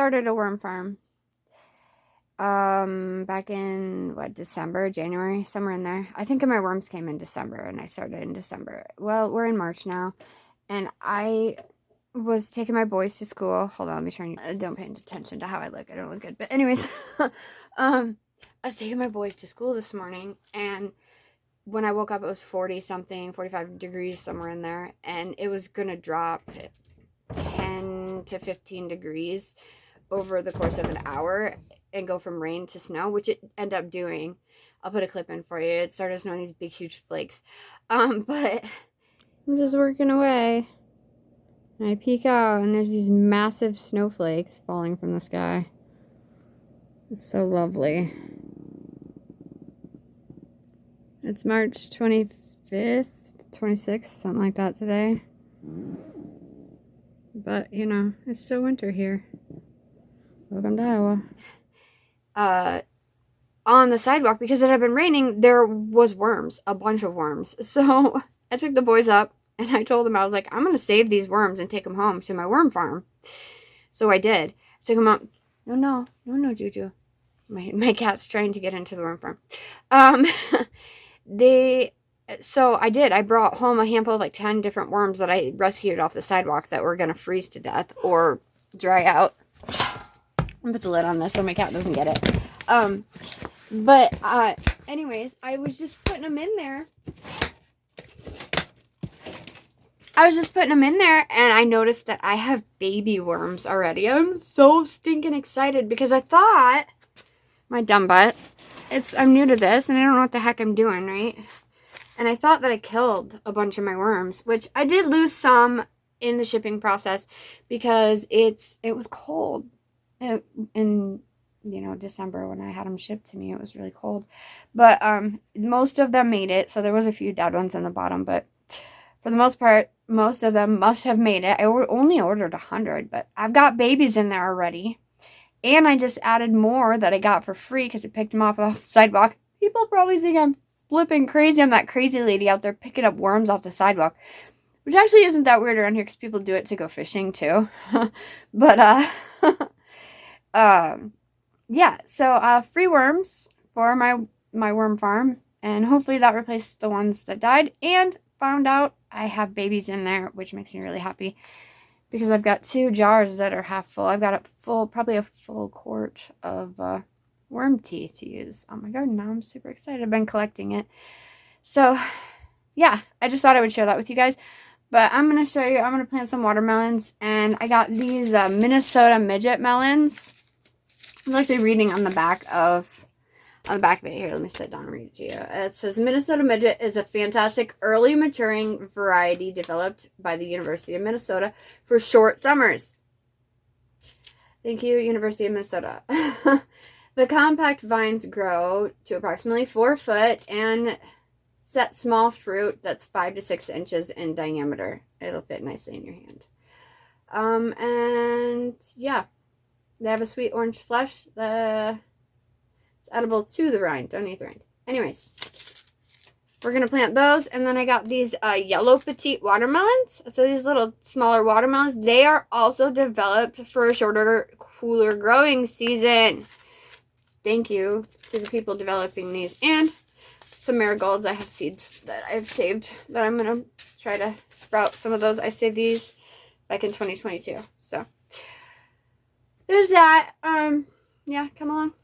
started a worm farm. Back in, December, January, somewhere in there. I think my worms came in December, and I started in December. Well, we're in March now, and I was taking my boys to school. Hold on, let me turn you. Don't pay attention to how I look. I don't look good. But anyways, I was taking my boys to school this morning, and when I woke up, it was 40 something, 45 degrees, somewhere in there, and it was gonna drop 10 to 15 degrees over the course of an hour and go from rain to snow, which it ended up doing. I'll put a clip in for you. It started snowing these big, huge flakes. But I'm just working away. And I peek out, and there's these massive snowflakes falling from the sky. It's so lovely. It's March 25th, 26th, something like that today. But, you know, it's still winter here. Welcome to Iowa. On the sidewalk, because it had been raining, there was worms, a bunch of worms. So I took the boys up, and I told them, I was like, I'm going to save these worms and take them home to my worm farm. So I did. I took them up. No, Juju. My cat's trying to get into the worm farm. So I did. I brought home a handful of like 10 different worms that I rescued off the sidewalk that were going to freeze to death or dry out. I'll put the lid on this so my cat doesn't get it. Anyways, I was just putting them in there. And I noticed that I have baby worms already. I'm so stinking excited because I thought, my dumb butt, I'm new to this and I don't know what the heck I'm doing, right? And I thought that I killed a bunch of my worms, which I did lose some in the shipping process because it was cold. In December when I had them shipped to me, it was really cold. But most of them made it, so there was a few dead ones in the bottom, but for the most part, most of them must have made it. I only ordered 100, but I've got babies in there already. And I just added more that I got for free because I picked them off the sidewalk. People probably think I'm flipping crazy. I'm that crazy lady out there picking up worms off the sidewalk, which actually isn't that weird around here because people do it to go fishing too. But yeah, so free worms for my worm farm, and hopefully that replaced the ones that died. And found out I have babies in there, which makes me really happy because I've got 2 jars that are half full. I've got probably a full quart of worm tea to use on my garden now. I'm super excited. I've been collecting it. So yeah, I just thought I would share that with you guys. But I'm going to show you, I'm going to plant some watermelons, and I got these Minnesota midget melons. I was actually reading on the back of it. Here, let me sit down and read it to you. It says, Minnesota Midget is a fantastic early maturing variety developed by the University of Minnesota for short summers. Thank you, University of Minnesota. The compact vines grow to approximately 4 foot and set small fruit that's 5 to 6 inches in diameter. It'll fit nicely in your hand. And yeah. They have a sweet orange flesh. It's edible to the rind. Don't eat the rind. Anyways, we're going to plant those. And then I got these yellow petite watermelons. So these little smaller watermelons, they are also developed for a shorter, cooler growing season. Thank you to the people developing these. And some marigolds. I have seeds that I've saved that I'm going to try to sprout some of those. I saved these back in 2022. So there's that. Yeah, come along.